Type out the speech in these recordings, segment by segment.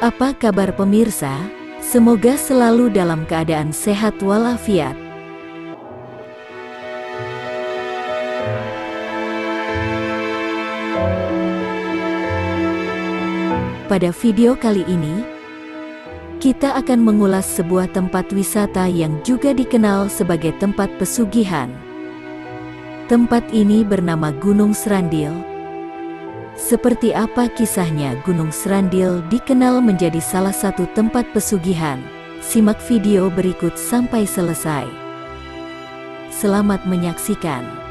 Apa kabar pemirsa? Semoga selalu dalam keadaan sehat walafiat. Pada video kali ini, kita akan mengulas sebuah tempat wisata yang juga dikenal sebagai tempat pesugihan. Tempat ini bernama Gunung Srandil. Seperti apa kisahnya Gunung Srandil dikenal menjadi salah satu tempat pesugihan? Simak video berikut sampai selesai. Selamat menyaksikan.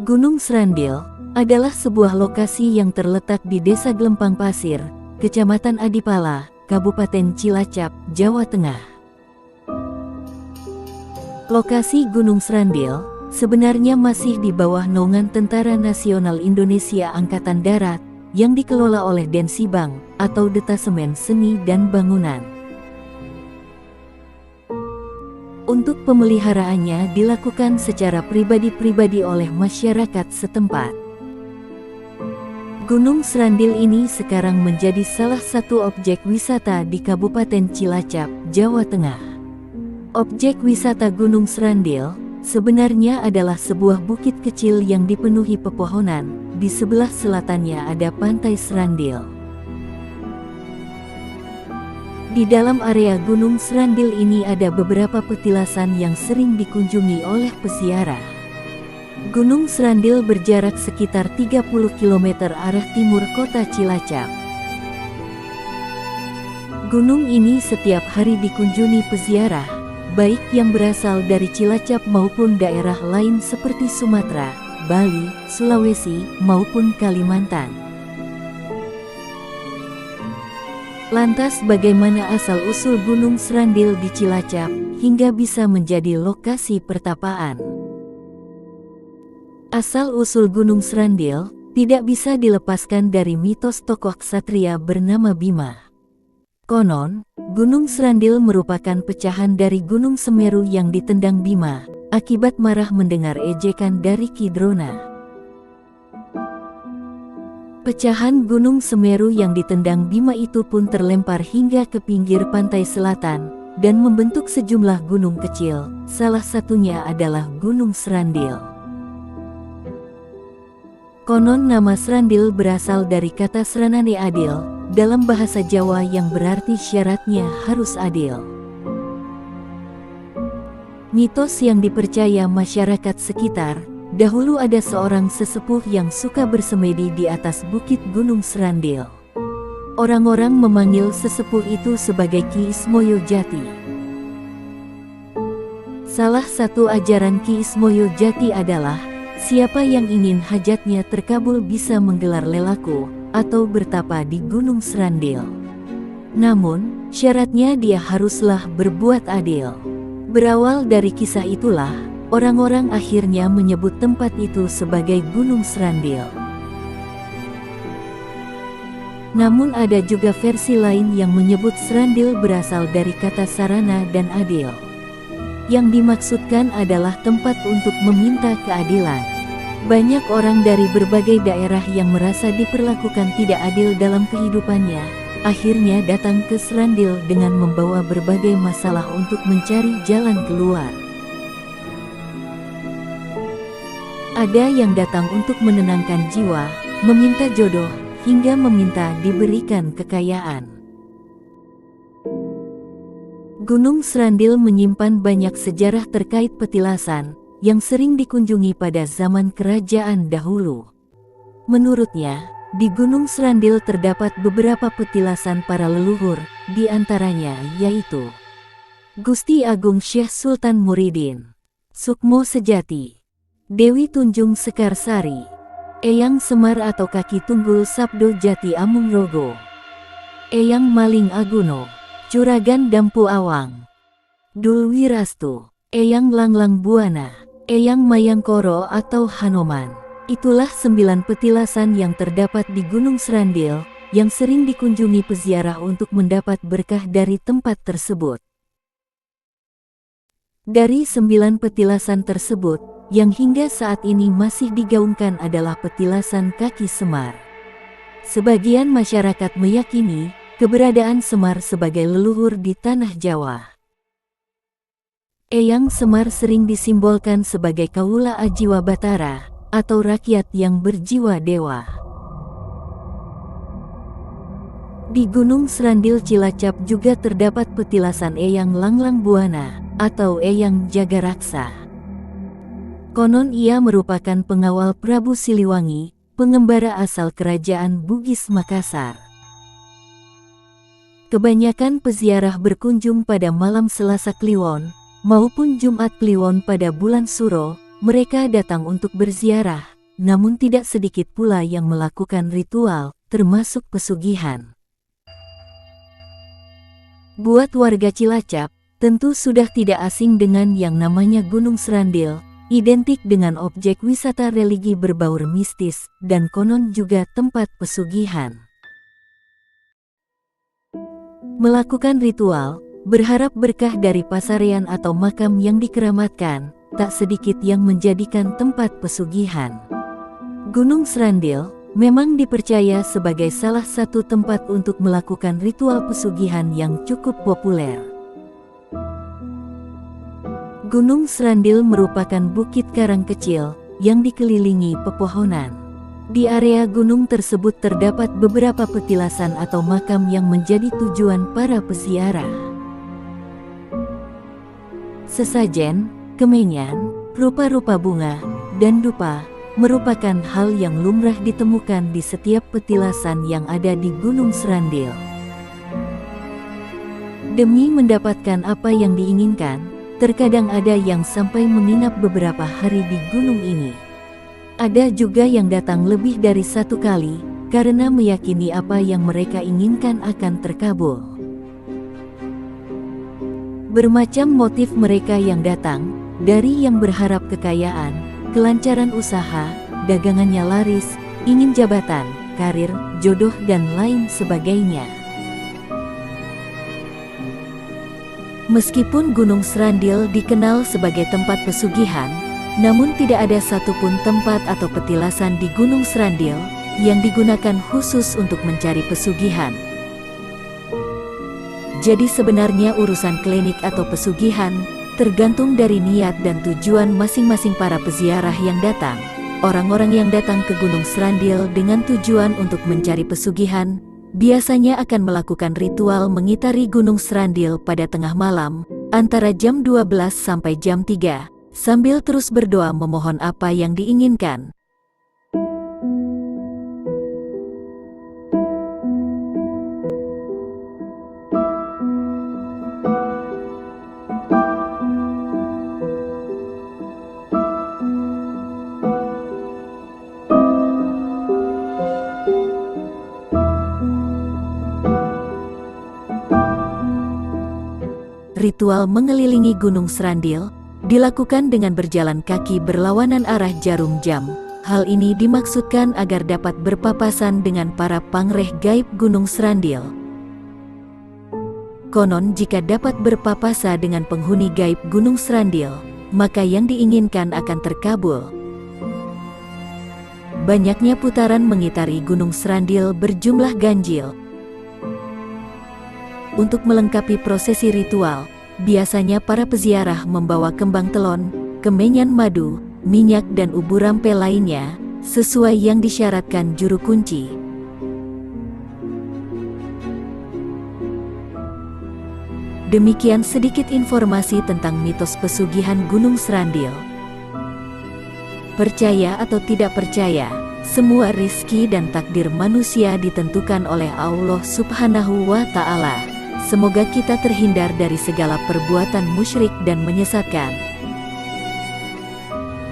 Gunung Srandil adalah sebuah lokasi yang terletak di Desa Glempang Pasir, Kecamatan Adipala, Kabupaten Cilacap, Jawa Tengah. Lokasi Gunung Srandil sebenarnya masih di bawah naungan Tentara Nasional Indonesia Angkatan Darat yang dikelola oleh Densibang atau Detasemen Seni dan Bangunan. Untuk pemeliharaannya dilakukan secara pribadi-pribadi oleh masyarakat setempat. Gunung Srandil ini sekarang menjadi salah satu objek wisata di Kabupaten Cilacap, Jawa Tengah. Objek wisata Gunung Srandil sebenarnya adalah sebuah bukit kecil yang dipenuhi pepohonan. Di sebelah selatannya ada Pantai Srandil. Di dalam area Gunung Srandil ini ada beberapa petilasan yang sering dikunjungi oleh peziarah. Gunung Srandil berjarak sekitar 30 km arah timur kota Cilacap. Gunung ini setiap hari dikunjungi peziarah, baik yang berasal dari Cilacap maupun daerah lain seperti Sumatera, Bali, Sulawesi, maupun Kalimantan. Lantas bagaimana asal-usul Gunung Srandil di Cilacap hingga bisa menjadi lokasi pertapaan? Asal-usul Gunung Srandil tidak bisa dilepaskan dari mitos tokoh ksatria bernama Bima. Konon, Gunung Srandil merupakan pecahan dari Gunung Semeru yang ditendang Bima, akibat marah mendengar ejekan dari Ki Drona. Pecahan Gunung Semeru yang ditendang Bima itu pun terlempar hingga ke pinggir pantai selatan, dan membentuk sejumlah gunung kecil, salah satunya adalah Gunung Srandil. Konon nama Srandil berasal dari kata Sranane adil, dalam bahasa Jawa yang berarti syaratnya harus adil. Mitos yang dipercaya masyarakat sekitar, dahulu ada seorang sesepuh yang suka bersemedi di atas bukit Gunung Srandil. Orang-orang memanggil sesepuh itu sebagai Ki Ismoyo Jati. Salah satu ajaran Ki Ismoyo Jati adalah, siapa yang ingin hajatnya terkabul bisa menggelar lelaku, atau bertapa di Gunung Srandil. Namun, syaratnya dia haruslah berbuat adil. Berawal dari kisah itulah, orang-orang akhirnya menyebut tempat itu sebagai Gunung Srandil. Namun ada juga versi lain yang menyebut Srandil berasal dari kata sarana dan adil. Yang dimaksudkan adalah tempat untuk meminta keadilan. Banyak orang dari berbagai daerah yang merasa diperlakukan tidak adil dalam kehidupannya, akhirnya datang ke Srandil dengan membawa berbagai masalah untuk mencari jalan keluar. Ada yang datang untuk menenangkan jiwa, meminta jodoh, hingga meminta diberikan kekayaan. Gunung Srandil menyimpan banyak sejarah terkait petilasan, yang sering dikunjungi pada zaman kerajaan dahulu. Menurutnya, di Gunung Srandil terdapat beberapa petilasan para leluhur, di antaranya yaitu Gusti Agung Syekh Sultan Muridin, Sukmo Sejati, Dewi Tunjung Sekarsari, Eyang Semar atau Kaki Tunggul Sabdo Jati Amungrogo, Eyang Maling Aguno, Curagan Dampu Awang, Dul Wirastu, Eyang Langlang Buana, Eyang Mayangkoro atau Hanoman. Itulah 9 petilasan yang terdapat di Gunung Srandil, yang sering dikunjungi peziarah untuk mendapat berkah dari tempat tersebut. Dari 9 petilasan tersebut, yang hingga saat ini masih digaungkan adalah petilasan kaki Semar. Sebagian masyarakat meyakini keberadaan Semar sebagai leluhur di tanah Jawa. Eyang Semar sering disimbolkan sebagai Kaula Ajiwa Batara, atau rakyat yang berjiwa dewa. Di Gunung Srandil Cilacap juga terdapat petilasan Eyang Langlang Buana, atau Eyang Jagaraksa. Konon ia merupakan pengawal Prabu Siliwangi, pengembara asal kerajaan Bugis Makassar. Kebanyakan peziarah berkunjung pada malam Selasa Kliwon, maupun Jumat Kliwon pada bulan Suro. Mereka datang untuk berziarah, namun tidak sedikit pula yang melakukan ritual, termasuk pesugihan. Buat warga Cilacap, tentu sudah tidak asing dengan yang namanya Gunung Srandil, identik dengan objek wisata religi berbaur mistis, dan konon juga tempat pesugihan. Melakukan ritual, berharap berkah dari pasarean atau makam yang dikeramatkan, tak sedikit yang menjadikan tempat pesugihan. Gunung Srandil memang dipercaya sebagai salah satu tempat untuk melakukan ritual pesugihan yang cukup populer. Gunung Srandil merupakan bukit karang kecil yang dikelilingi pepohonan. Di area gunung tersebut terdapat beberapa petilasan atau makam yang menjadi tujuan para peziarah. Sesajen, kemenyan, rupa-rupa bunga, dan dupa merupakan hal yang lumrah ditemukan di setiap petilasan yang ada di Gunung Srandil. Demi mendapatkan apa yang diinginkan, terkadang ada yang sampai menginap beberapa hari di gunung ini. Ada juga yang datang lebih dari 1 kali, karena meyakini apa yang mereka inginkan akan terkabul. Bermacam motif mereka yang datang, dari yang berharap kekayaan, kelancaran usaha, dagangannya laris, ingin jabatan, karir, jodoh dan lain sebagainya. Meskipun Gunung Srandil dikenal sebagai tempat pesugihan, namun tidak ada satupun tempat atau petilasan di Gunung Srandil yang digunakan khusus untuk mencari pesugihan. Jadi sebenarnya urusan klinik atau pesugihan tergantung dari niat dan tujuan masing-masing para peziarah yang datang. Orang-orang yang datang ke Gunung Srandil dengan tujuan untuk mencari pesugihan, biasanya akan melakukan ritual mengitari Gunung Srandil pada tengah malam, antara jam 12 sampai jam 3, sambil terus berdoa memohon apa yang diinginkan. Ritual mengelilingi Gunung Srandil dilakukan dengan berjalan kaki berlawanan arah jarum jam. Hal ini dimaksudkan agar dapat berpapasan dengan para pangreh gaib Gunung Srandil. Konon jika dapat berpapasa dengan penghuni gaib Gunung Srandil, maka yang diinginkan akan terkabul. Banyaknya putaran mengitari Gunung Srandil berjumlah ganjil. Untuk melengkapi prosesi ritual, biasanya para peziarah membawa kembang telon, kemenyan madu, minyak dan ubu rampe lainnya, sesuai yang disyaratkan juru kunci. Demikian sedikit informasi tentang mitos pesugihan Gunung Srandil. Percaya atau tidak percaya, semua rizki dan takdir manusia ditentukan oleh Allah Subhanahu wa Ta'ala. Semoga kita terhindar dari segala perbuatan musyrik dan menyesatkan.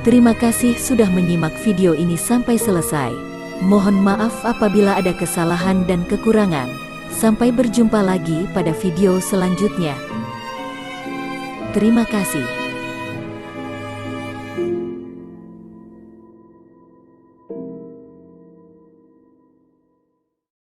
Terima kasih sudah menyimak video ini sampai selesai. Mohon maaf apabila ada kesalahan dan kekurangan. Sampai berjumpa lagi pada video selanjutnya. Terima kasih.